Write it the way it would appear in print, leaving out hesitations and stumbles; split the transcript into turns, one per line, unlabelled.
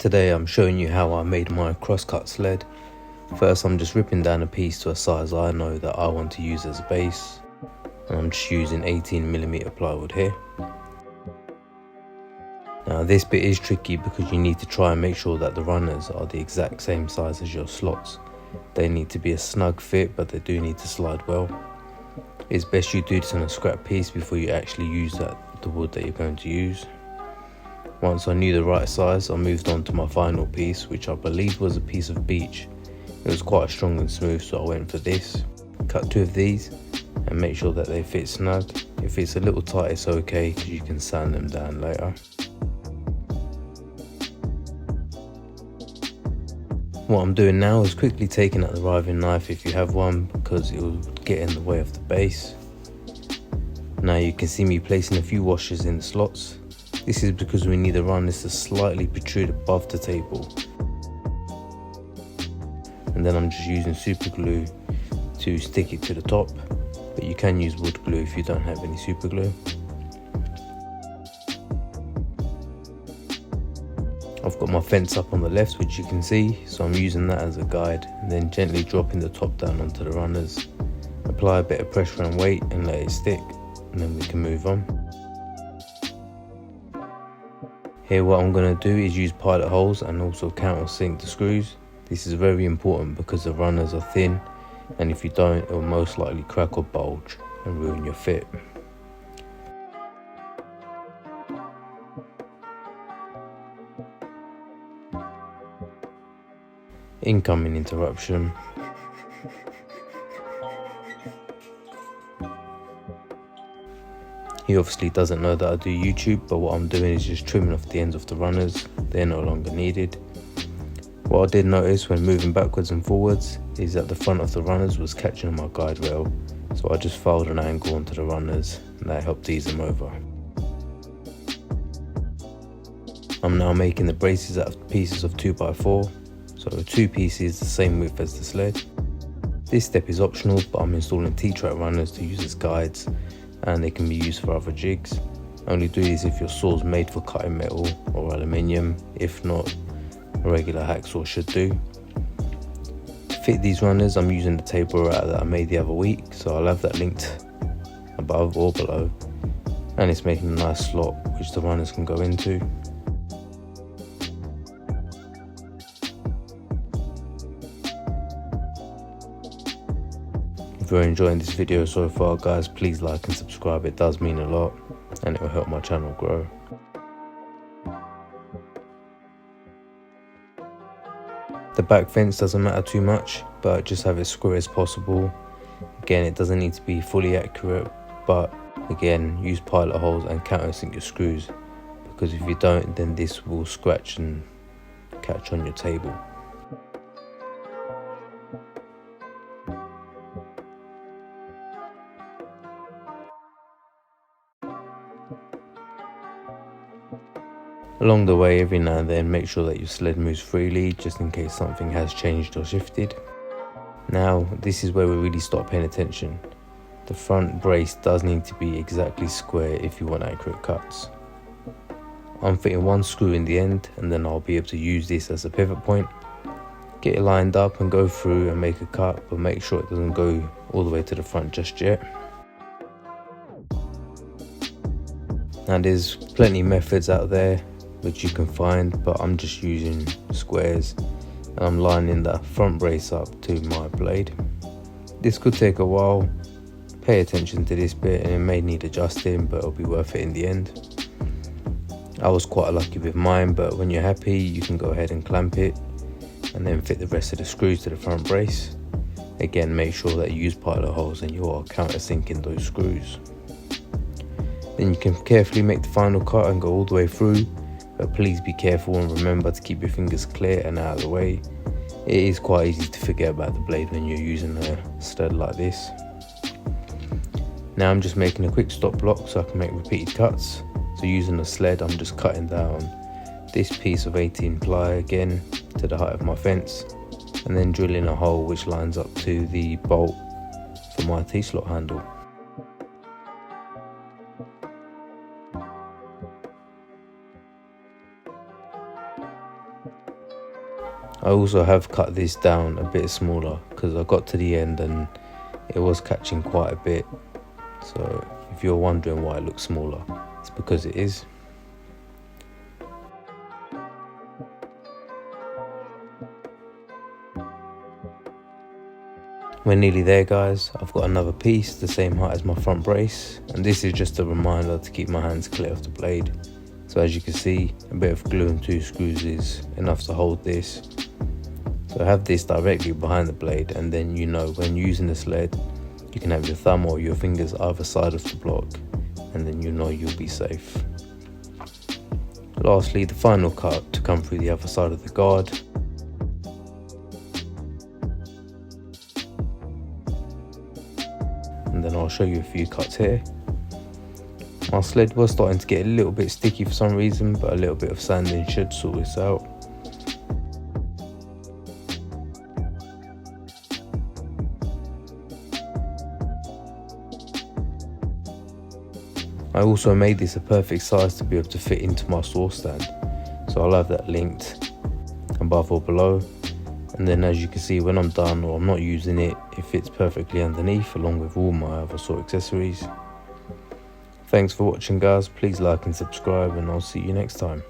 Today I'm showing you how I made my crosscut sled. First I'm just ripping down a piece to a size I know that I want to use as a base, and I'm just using 18mm plywood here. Now this bit is tricky because you need to try and make sure that the runners are the exact same size as your slots. They need to be a snug fit, but they do need to slide well. It's best you do this on a scrap piece before you actually use the wood that you're going to use. Once I knew the right size, I moved on to my final piece, which I believe was a piece of beech. It was quite strong and smooth, so I went for this. Cut 2 of these and make sure that they fit snug. If it's a little tight, it's okay because you can sand them down later. What I'm doing now is quickly taking out the riving knife if you have one, because it will get in the way of the base. Now you can see me placing a few washers in the slots. This is because we need the runners to slightly protrude above the table. And then I'm just using super glue to stick it to the top, but you can use wood glue if you don't have any super glue. I've got my fence up on the left, which you can see, so I'm using that as a guide, and then gently dropping the top down onto the runners. Apply a bit of pressure and weight and let it stick, and then we can move on. Here what I'm going to do is use pilot holes and also countersink the screws. This is very important because the runners are thin, and if you don't, it will most likely crack or bulge and ruin your fit. Incoming interruption. He obviously doesn't know that I do YouTube, but what I'm doing is just trimming off the ends of the runners. They're no longer needed. What I did notice when moving backwards and forwards is that the front of the runners was catching on my guide rail, so I just filed an angle onto the runners and that helped ease them over. I'm now making the braces out of pieces of 2x4, so 2 pieces the same width as the sled. This step is optional, but I'm installing T-track runners to use as guides, and they can be used for other jigs. Only do this if your saw's made for cutting metal or aluminium. If not, a regular hacksaw should do. To fit these runners, I'm using the table router that I made the other week, so I'll have that linked above or below, and it's making a nice slot which the runners can go into. If you're enjoying this video so far, guys, please like and subscribe. It does mean a lot and it will help my channel grow. The back fence doesn't matter too much, but just have it square as possible. Again, it doesn't need to be fully accurate, but again, use pilot holes and countersink your screws, because if you don't, then this will scratch and catch on your table. Along the way, every now and then, make sure that your sled moves freely, just in case something has changed or shifted. Now, this is where we really start paying attention. The front brace does need to be exactly square if you want accurate cuts. I'm fitting 1 screw in the end, and then I'll be able to use this as a pivot point. Get it lined up and go through and make a cut, but make sure it doesn't go all the way to the front just yet. Now there's plenty of methods out there which you can find, but I'm just using squares, and I'm lining the front brace up to my blade. This could take a while. Pay attention to this bit, and it may need adjusting, but it'll be worth it in the end. I was quite lucky with mine, but when you're happy you can go ahead and clamp it and then fit the rest of the screws to the front brace. Again, make sure that you use pilot holes and you are countersinking those screws. Then you can carefully make the final cut and go all the way through, but please be careful and remember to keep your fingers clear and out of the way. It is quite easy to forget about the blade when you're using a sled like this. Now I'm just making a quick stop block so I can make repeated cuts. So using the sled, I'm just cutting down this piece of 18 ply again to the height of my fence, and then drilling a hole which lines up to the bolt for my T-slot handle. I also have cut this down a bit smaller because I got to the end and it was catching quite a bit. So if you're wondering why it looks smaller, it's because it is. We're nearly there, guys. I've got another piece the same height as my front brace, and this is just a reminder to keep my hands clear of the blade. So as you can see, a bit of glue and 2 screws is enough to hold this. So have this directly behind the blade, and then you know when using the sled, you can have your thumb or your fingers either side of the block, and then you know you'll be safe. Lastly, the final cut to come through the other side of the guard. And then I'll show you a few cuts here. My sled was starting to get a little bit sticky for some reason, but a little bit of sanding should sort this out. I also made this a perfect size to be able to fit into my saw stand, so I'll have that linked above or below. And then as you can see, when I'm done or I'm not using it, it fits perfectly underneath along with all my other saw accessories. Thanks for watching, guys. Please like and subscribe, and I'll see you next time.